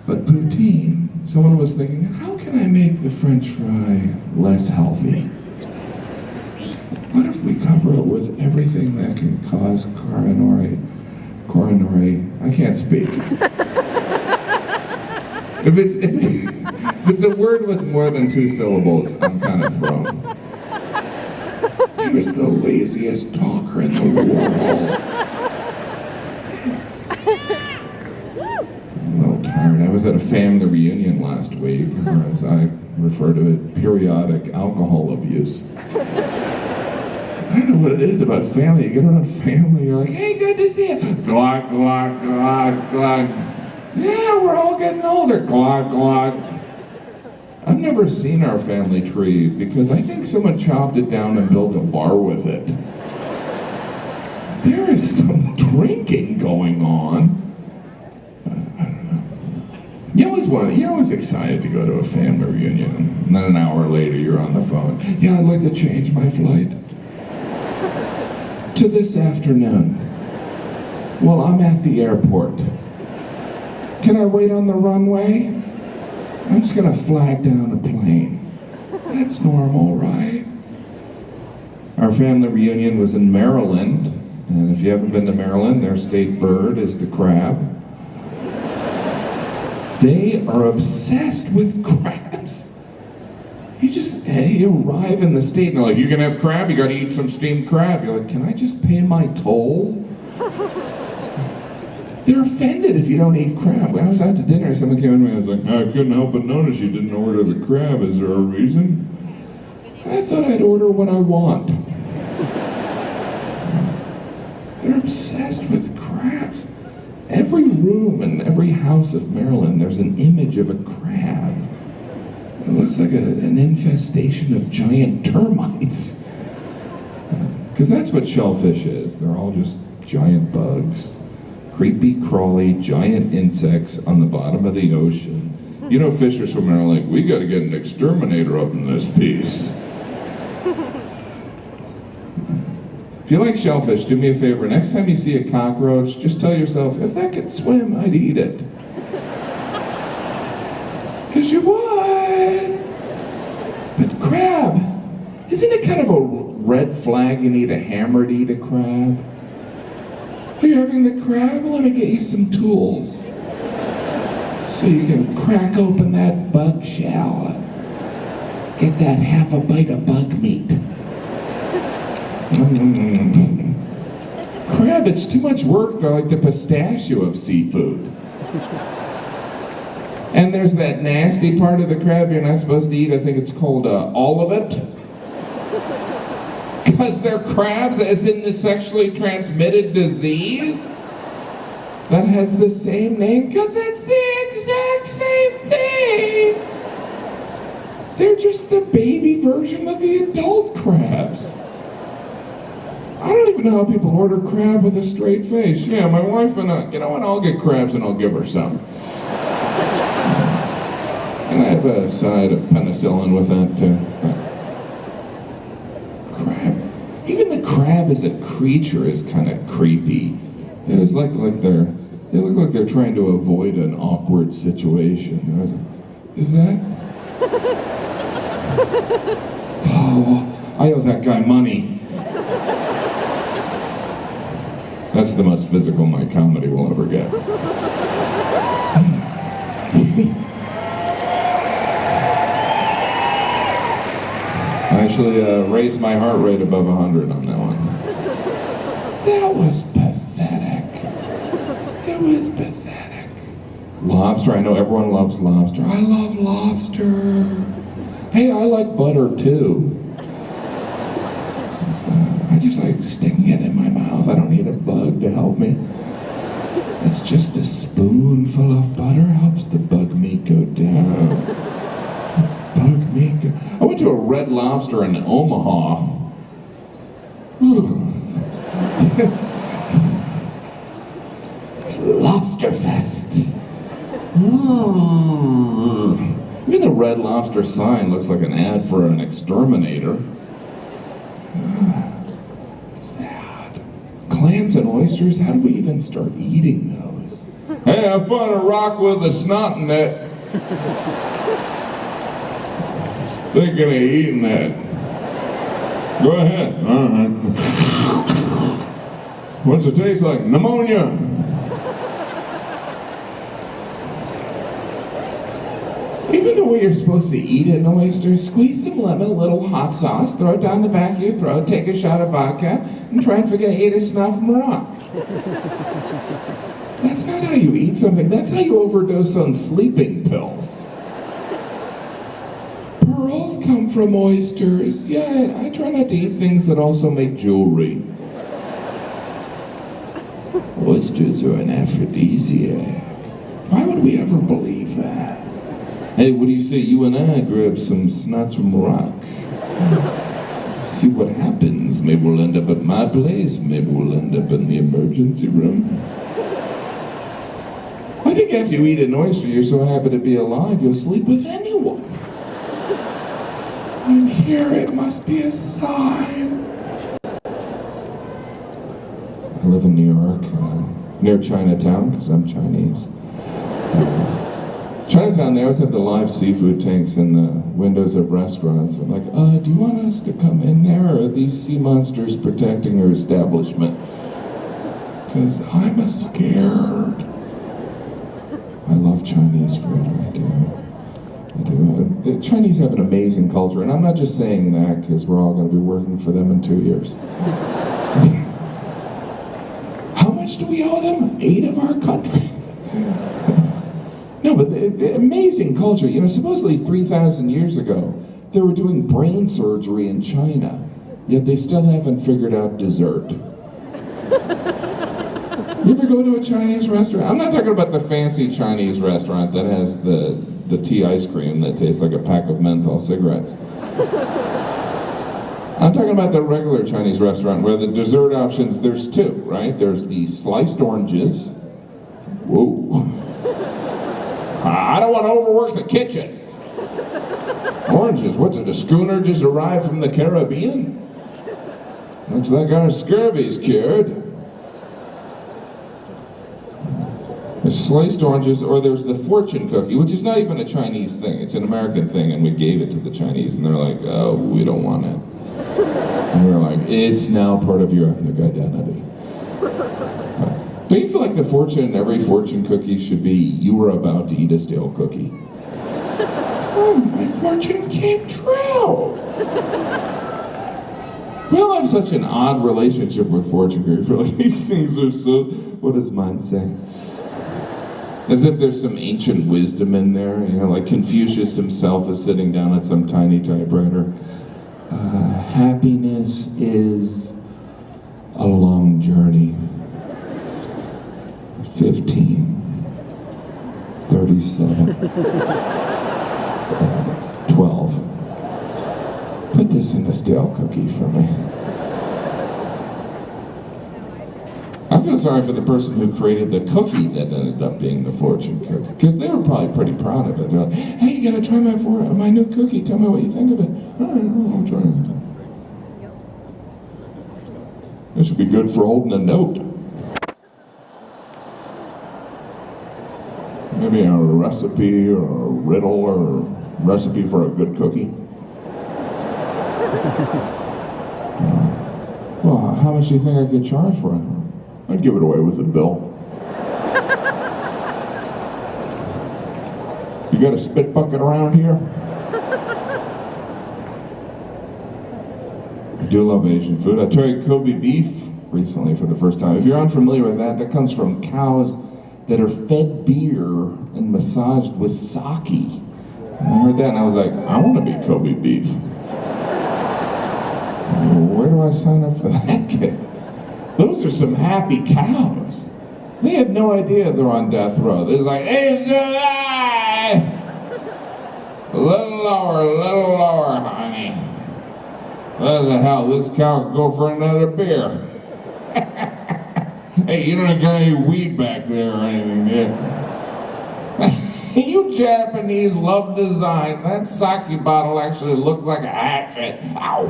But poutine, someone was thinking, how can I make the French fry less healthy? What if we cover it with everything that can cause coronary, I can't speak. If it's a word with more than 2 syllables, I'm kind of thrown. He was the laziest talker in the world. I'm a little tired. I was at a family reunion last week, or as I refer to it, periodic alcohol abuse. I don't know what it is about family. You get around family, you're like, hey, good to see you. Glug, glug, glug, glug. Yeah, we're all getting older. Glug, glug. I've never seen our family tree because I think someone chopped it down and built a bar with it. There is some drinking going on. I don't know. You're always excited to go to a family reunion. And then an hour later, you're on the phone. Yeah, I'd like to change my flight to this afternoon. Well, I'm at the airport. Can I wait on the runway? I'm just gonna flag down a plane. That's normal, right? Our family reunion was in Maryland, and if you haven't been to Maryland, their state bird is the crab. They are obsessed with crabs. You arrive in the state and they're like, you can have crab, you gotta eat some steamed crab. You're like, can I just pay my toll? They're offended if you don't eat crab. When I was out to dinner, someone came in to me and was like, I couldn't help but notice you didn't order the crab. Is there a reason? I thought I'd order what I want. They're obsessed with crabs. Every room in every house of Maryland, there's an image of a crab. It looks like an infestation of giant termites. Because that's what shellfish is. They're all just giant bugs. Creepy, crawly, giant insects on the bottom of the ocean. You know, fish are swimming around like, we gotta get an exterminator up in this piece. If you like shellfish, do me a favor. Next time you see a cockroach, just tell yourself, if that could swim, I'd eat it. Because you would. But crab, isn't it kind of a red flag you need a hammer to eat a crab? Are you having the crab? Let me get you some tools. So you can crack open that bug shell. Get that half a bite of bug meat. Crab, it's too much work. They're like the pistachio of seafood. And there's that nasty part of the crab you're not supposed to eat. I think it's called all of it. Because they're crabs, as in the sexually transmitted disease that has the same name, because it's the exact same thing. They're just the baby version of the adult crabs. I don't even know how people order crab with a straight face. Yeah, my wife and I, you know what, I'll get crabs and I'll give her some. And I have a side of penicillin with that too. Crab. Even the crab as a creature is kind of creepy. They look like they're trying to avoid an awkward situation. Is that? Oh, I owe that guy money. That's the most physical my comedy will ever get. I actually raised my heart rate above 100 on that one. That was pathetic. It was pathetic. Lobster, I know everyone loves lobster. I love lobster. Hey, I like butter too. I just like sticking it in my mouth. I don't need a bug to help me. It's just a spoonful of butter helps the bug meat go down. Bug meat. I went to a Red Lobster in Omaha. It's Lobster Fest. Even the Red Lobster sign looks like an ad for an exterminator. It's sad. Clams and oysters, how do we even start eating those? Hey, I found a rock with a snot in it. Thinking of eating that. Go ahead. All right. What's it taste like? Pneumonia. Even the way you're supposed to eat an oyster, squeeze some lemon, a little hot sauce, throw it down the back of your throat, take a shot of vodka, and try and forget you ate a snuff from a rock. That's not how you eat something. That's how you overdose on sleeping pills. Pearls come from oysters. Yeah, I try not to eat things that also make jewelry. Oysters are an aphrodisiac. Why would we ever believe that? Hey, what do you say you and I grab some snots from a rock? See what happens. Maybe we'll end up at my place. Maybe we'll end up in the emergency room. I think after you eat an oyster, you're so happy to be alive, you'll sleep with anyone. I'm here, it must be a sign. I live in New York, near Chinatown, because I'm Chinese. Chinatown, they always have the live seafood tanks in the windows of restaurants. I'm like, do you want us to come in there, or are these sea monsters protecting your establishment? Because I'm scared. I love Chinese food, I do. The Chinese have an amazing culture, and I'm not just saying that because we're all going to be working for them in 2 years. How much do we owe them? 8 of our country. No, but the amazing culture, you know, supposedly 3,000 years ago, they were doing brain surgery in China, yet they still haven't figured out dessert. You ever go to a Chinese restaurant? I'm not talking about the fancy Chinese restaurant that has the tea ice cream that tastes like a pack of menthol cigarettes. I'm talking about the regular Chinese restaurant where the dessert options, there's 2, right? There's the sliced oranges. Whoa. I don't want to overwork the kitchen. Oranges, what did the schooner just arrive from the Caribbean? Looks like our scurvy's cured. There's sliced oranges, or there's the fortune cookie, which is not even a Chinese thing. It's an American thing, and we gave it to the Chinese, and they're like, oh, we don't want it. And we're like, it's now part of your ethnic identity. Don't you feel like every fortune cookie should be, you were about to eat a stale cookie? Oh, my fortune came true. We all have such an odd relationship with fortune cookies. Really, these things are so, what does mine say? As if there's some ancient wisdom in there, you know, like Confucius himself is sitting down at some tiny typewriter. Happiness is a long journey. 15, 37, 12. Put this in a stale cookie for me. I feel sorry for the person who created the cookie that ended up being the fortune cookie, because they were probably pretty proud of it. They're like, hey, you gotta try my new cookie, tell me what you think of it. All right, I'll try it. This would be good for holding a note. Maybe a recipe or a riddle or a recipe for a good cookie. Well, how much do you think I could charge for it? I'd give it away with a bill. You got a spit bucket around here? I do love Asian food. I tried Kobe beef recently for the first time. If you're unfamiliar with that, that comes from cows that are fed beer and massaged with sake. And I heard that and I was like, I want to be Kobe beef. Where do I sign up for that kid? Those are some happy cows. They have no idea they're on death row. They're like, hey, a little lower, honey. What the hell, this cow could go for another beer. Hey, you don't got any weed back there or anything, do you? You Japanese love design. That sake bottle actually looks like a hatchet. Ow!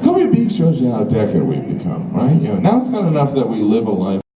Kobe beef shows you how decadent we've become, right? You know, now it's not enough that we live a life